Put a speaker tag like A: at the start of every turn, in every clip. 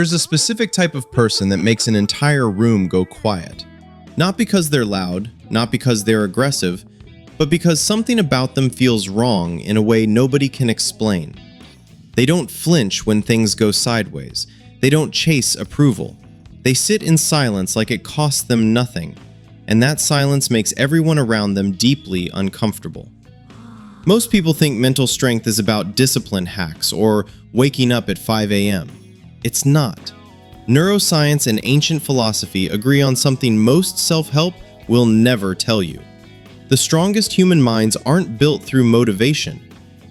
A: There's a specific type of person that makes an entire room go quiet. Not because they're loud, not because they're aggressive, but because something about them feels wrong in a way nobody can explain. They don't flinch when things go sideways. They don't chase approval. They sit in silence like it costs them nothing, and that silence makes everyone around them deeply uncomfortable. Most people think mental strength is about discipline hacks or waking up at 5 a.m. It's not. Neuroscience and ancient philosophy agree on something most self-help will never tell you. The strongest human minds aren't built through motivation.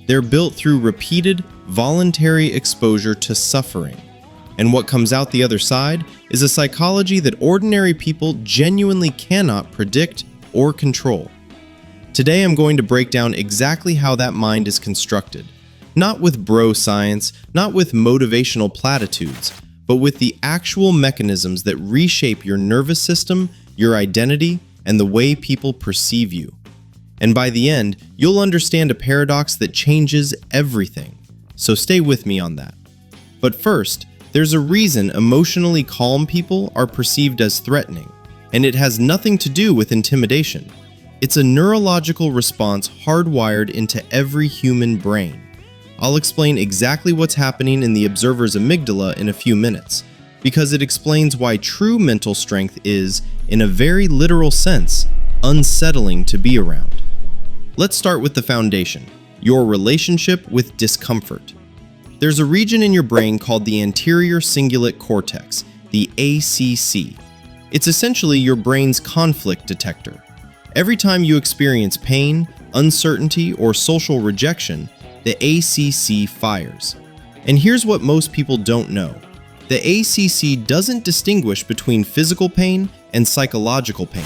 A: They're built through repeated, voluntary exposure to suffering. And what comes out the other side is a psychology that ordinary people genuinely cannot predict or control. Today I'm going to break down exactly how that mind is constructed. Not with bro science, not with motivational platitudes, but with the actual mechanisms that reshape your nervous system, your identity, and the way people perceive you. And by the end, you'll understand a paradox that changes everything. So stay with me on that. But first, there's a reason emotionally calm people are perceived as threatening, and it has nothing to do with intimidation. It's a neurological response hardwired into every human brain. I'll explain exactly what's happening in the observer's amygdala in a few minutes, because it explains why true mental strength is, in a very literal sense, unsettling to be around. Let's start with the foundation, your relationship with discomfort. There's a region in your brain called the Anterior Cingulate Cortex, the ACC. It's essentially your brain's conflict detector. Every time you experience pain, uncertainty, or social rejection, the ACC fires. And here's what most people don't know. The ACC doesn't distinguish between physical pain and psychological pain.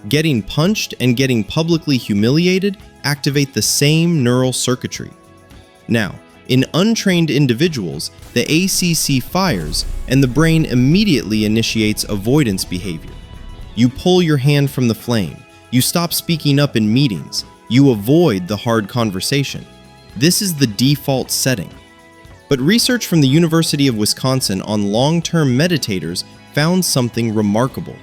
A: Getting punched and getting publicly humiliated activate the same neural circuitry. Now, in untrained individuals, the ACC fires and the brain immediately initiates avoidance behavior. You pull your hand from the flame. You stop speaking up in meetings. You avoid the hard conversation. This is the default setting. But research from the University of Wisconsin on long-term meditators found something remarkable.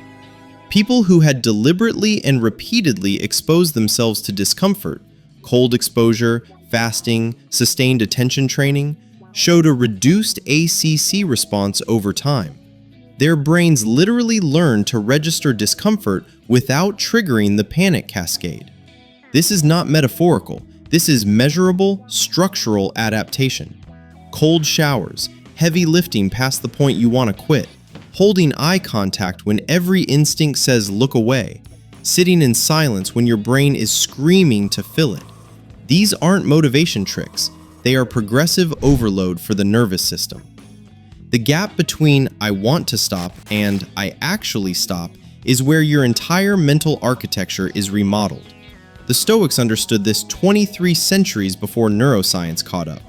A: People who had deliberately and repeatedly exposed themselves to discomfort, cold exposure, fasting, sustained attention training, showed a reduced ACC response over time. Their brains literally learned to register discomfort without triggering the panic cascade. This is not metaphorical. This is measurable, structural adaptation. Cold showers, heavy lifting past the point you want to quit, holding eye contact when every instinct says look away, sitting in silence when your brain is screaming to fill it. These aren't motivation tricks. They are progressive overload for the nervous system. The gap between I want to stop and I actually stop is where your entire mental architecture is remodeled. The Stoics understood this 23 centuries before neuroscience caught up.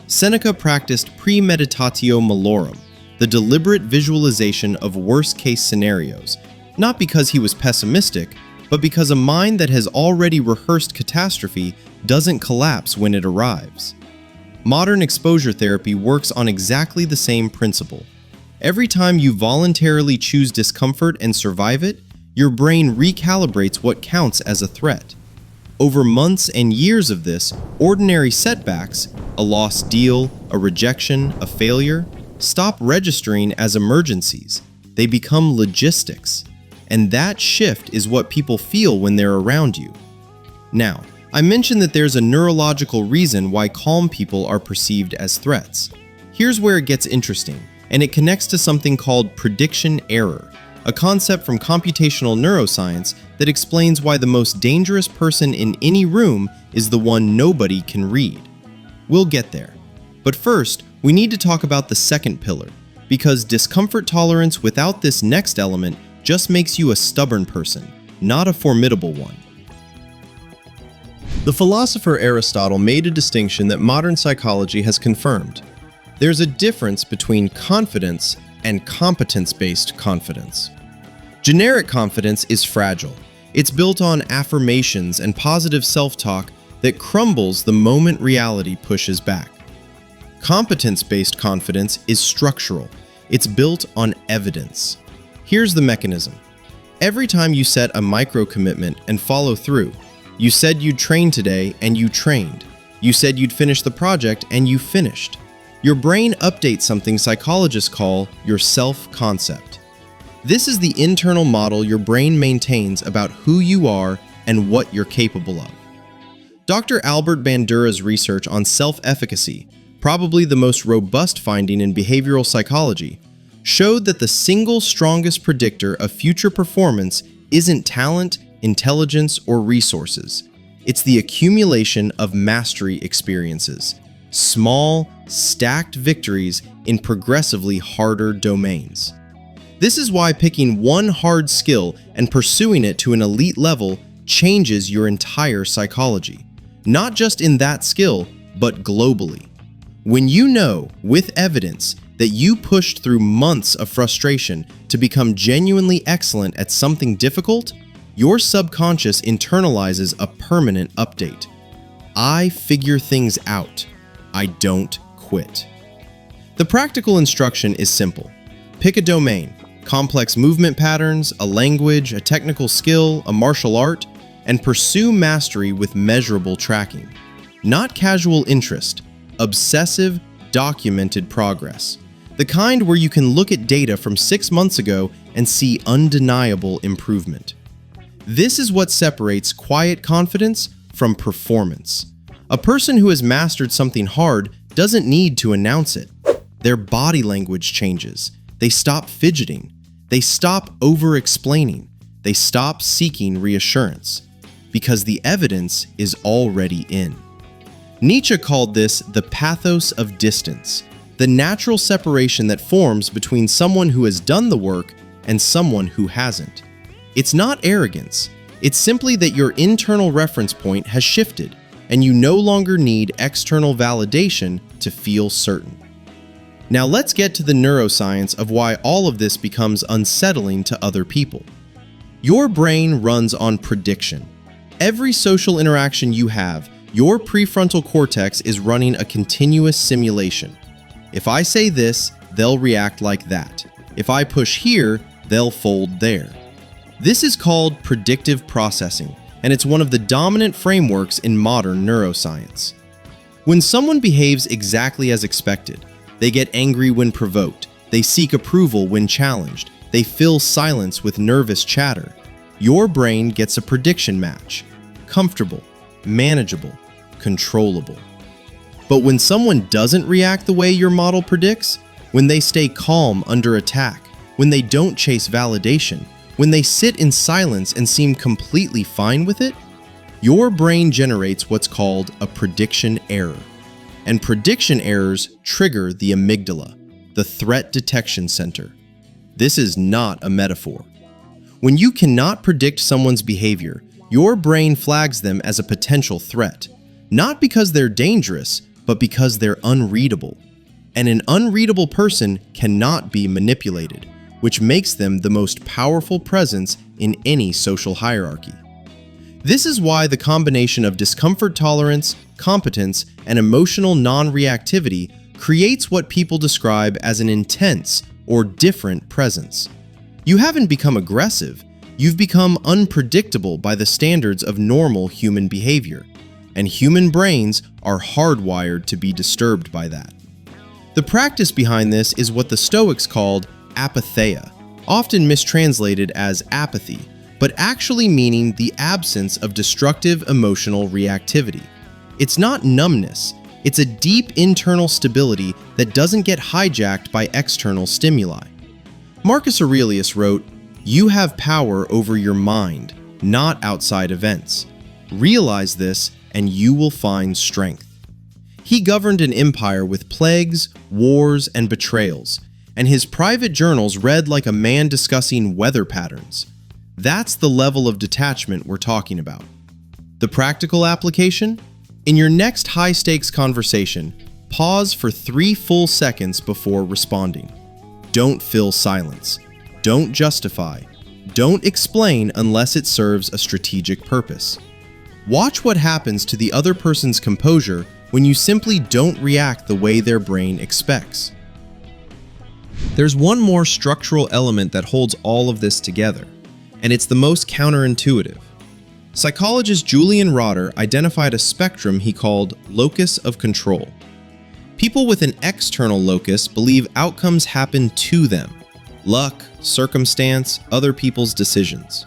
A: Seneca practiced Premeditatio Malorum, the deliberate visualization of worst-case scenarios, not because he was pessimistic, but because a mind that has already rehearsed catastrophe doesn't collapse when it arrives. Modern exposure therapy works on exactly the same principle. Every time you voluntarily choose discomfort and survive it, your brain recalibrates what counts as a threat. Over months and years of this, ordinary setbacks, a lost deal, a rejection, a failure, stop registering as emergencies. They become logistics. And that shift is what people feel when they're around you. Now, I mentioned that there's a neurological reason why calm people are perceived as threats. Here's where it gets interesting, and it connects to something called prediction error, a concept from computational neuroscience that explains why the most dangerous person in any room is the one nobody can read. We'll get there. But first, we need to talk about the second pillar, because discomfort tolerance without this next element just makes you a stubborn person, not a formidable one. The philosopher Aristotle made a distinction that modern psychology has confirmed. There's a difference between confidence and competence-based confidence. Generic confidence is fragile. It's built on affirmations and positive self-talk that crumbles the moment reality pushes back. Competence-based confidence is structural. It's built on evidence. Here's the mechanism. Every time you set a micro-commitment and follow through, you said you'd train today and you trained. You said you'd finish the project and you finished. Your brain updates something psychologists call your self-concept. This is the internal model your brain maintains about who you are and what you're capable of. Dr. Albert Bandura's research on self-efficacy, probably the most robust finding in behavioral psychology, showed that the single strongest predictor of future performance isn't talent, intelligence, or resources. It's the accumulation of mastery experiences, small, stacked victories in progressively harder domains. This is why picking one hard skill and pursuing it to an elite level changes your entire psychology, not just in that skill, but globally. When you know, with evidence, that you pushed through months of frustration to become genuinely excellent at something difficult, your subconscious internalizes a permanent update. I figure things out. I don't quit. The practical instruction is simple. Pick a domain, complex movement patterns, a language, a technical skill, a martial art, and pursue mastery with measurable tracking. Not casual interest, obsessive, documented progress. The kind where you can look at data from 6 months ago and see undeniable improvement. This is what separates quiet confidence from performance. A person who has mastered something hard doesn't need to announce it. Their body language changes. They stop fidgeting. They stop over-explaining. They stop seeking reassurance, because the evidence is already in. Nietzsche called this the pathos of distance, the natural separation that forms between someone who has done the work and someone who hasn't. It's not arrogance. It's simply that your internal reference point has shifted, and you no longer need external validation to feel certain. Now let's get to the neuroscience of why all of this becomes unsettling to other people. Your brain runs on prediction. Every social interaction you have, your prefrontal cortex is running a continuous simulation. If I say this, they'll react like that. If I push here, they'll fold there. This is called predictive processing, and it's one of the dominant frameworks in modern neuroscience. When someone behaves exactly as expected, they get angry when provoked, they seek approval when challenged, they fill silence with nervous chatter, your brain gets a prediction match: comfortable, manageable, controllable. But when someone doesn't react the way your model predicts, when they stay calm under attack, when they don't chase validation, when they sit in silence and seem completely fine with it, your brain generates what's called a prediction error. And prediction errors trigger the amygdala, the threat detection center. This is not a metaphor. When you cannot predict someone's behavior, your brain flags them as a potential threat, not because they're dangerous, but because they're unreadable. And an unreadable person cannot be manipulated, which makes them the most powerful presence in any social hierarchy. This is why the combination of discomfort tolerance, competence, and emotional non-reactivity creates what people describe as an intense or different presence. You haven't become aggressive, you've become unpredictable by the standards of normal human behavior, and human brains are hardwired to be disturbed by that. The practice behind this is what the Stoics called apatheia, often mistranslated as apathy, but actually meaning the absence of destructive emotional reactivity. It's not numbness, it's a deep internal stability that doesn't get hijacked by external stimuli. Marcus Aurelius wrote, "You have power over your mind, not outside events. Realize this, and you will find strength." He governed an empire with plagues, wars, and betrayals, and his private journals read like a man discussing weather patterns. That's the level of detachment we're talking about. The practical application? In your next high-stakes conversation, pause for 3 full seconds before responding. Don't fill silence. Don't justify. Don't explain unless it serves a strategic purpose. Watch what happens to the other person's composure when you simply don't react the way their brain expects. There's one more structural element that holds all of this together, and it's the most counterintuitive. Psychologist Julian Rotter identified a spectrum he called locus of control. People with an external locus believe outcomes happen to them: luck, circumstance, other people's decisions.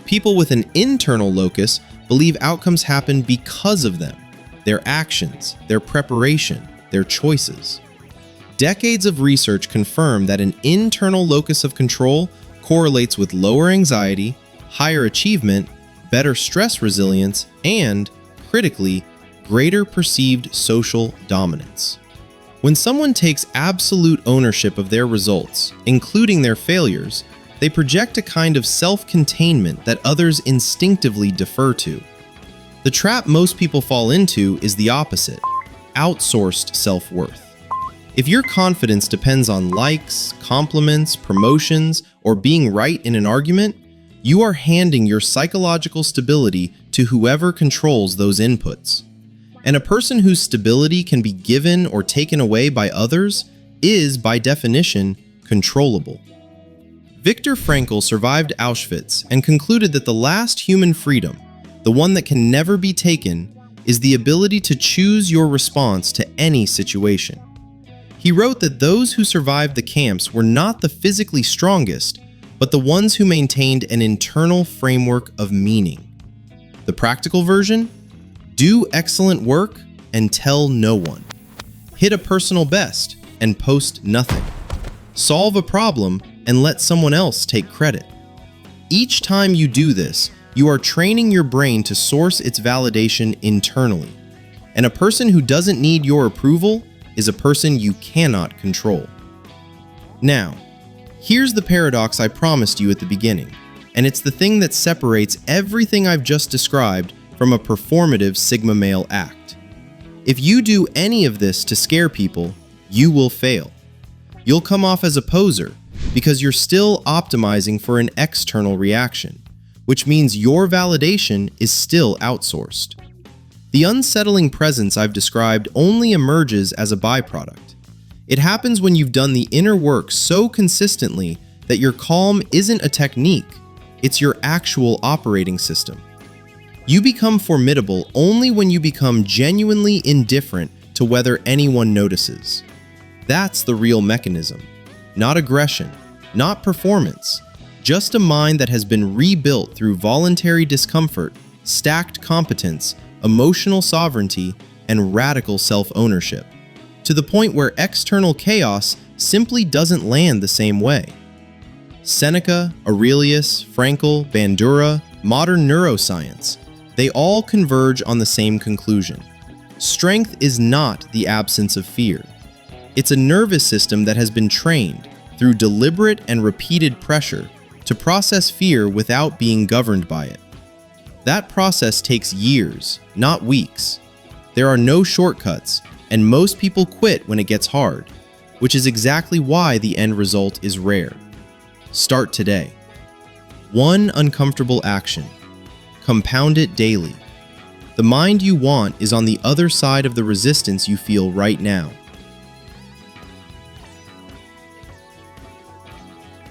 A: People with an internal locus believe outcomes happen because of them: their actions, their preparation, their choices. Decades of research confirm that an internal locus of control correlates with lower anxiety, higher achievement, better stress resilience, and, critically, greater perceived social dominance. When someone takes absolute ownership of their results, including their failures, they project a kind of self-containment that others instinctively defer to. The trap most people fall into is the opposite: outsourced self-worth. If your confidence depends on likes, compliments, promotions, or being right in an argument, you are handing your psychological stability to whoever controls those inputs. And a person whose stability can be given or taken away by others is, by definition, controllable. Viktor Frankl survived Auschwitz and concluded that the last human freedom, the one that can never be taken, is the ability to choose your response to any situation. He wrote that those who survived the camps were not the physically strongest, but the ones who maintained an internal framework of meaning. The practical version? Do excellent work and tell no one. Hit a personal best and post nothing. Solve a problem and let someone else take credit. Each time you do this, you are training your brain to source its validation internally. And a person who doesn't need your approval is a person you cannot control. Now, here's the paradox I promised you at the beginning, and it's the thing that separates everything I've just described from a performative Sigma male act. If you do any of this to scare people, you will fail. You'll come off as a poser because you're still optimizing for an external reaction, which means your validation is still outsourced. The unsettling presence I've described only emerges as a byproduct. It happens when you've done the inner work so consistently that your calm isn't a technique, it's your actual operating system. You become formidable only when you become genuinely indifferent to whether anyone notices. That's the real mechanism. Not aggression, not performance, just a mind that has been rebuilt through voluntary discomfort, stacked competence, emotional sovereignty, and radical self-ownership, to the point where external chaos simply doesn't land the same way. Seneca, Aurelius, Frankl, Bandura, modern neuroscience, they all converge on the same conclusion. Strength is not the absence of fear. It's a nervous system that has been trained, through deliberate and repeated pressure, to process fear without being governed by it. That process takes years, not weeks. There are no shortcuts, and most people quit when it gets hard, which is exactly why the end result is rare. Start today. One uncomfortable action. Compound it daily. The mind you want is on the other side of the resistance you feel right now.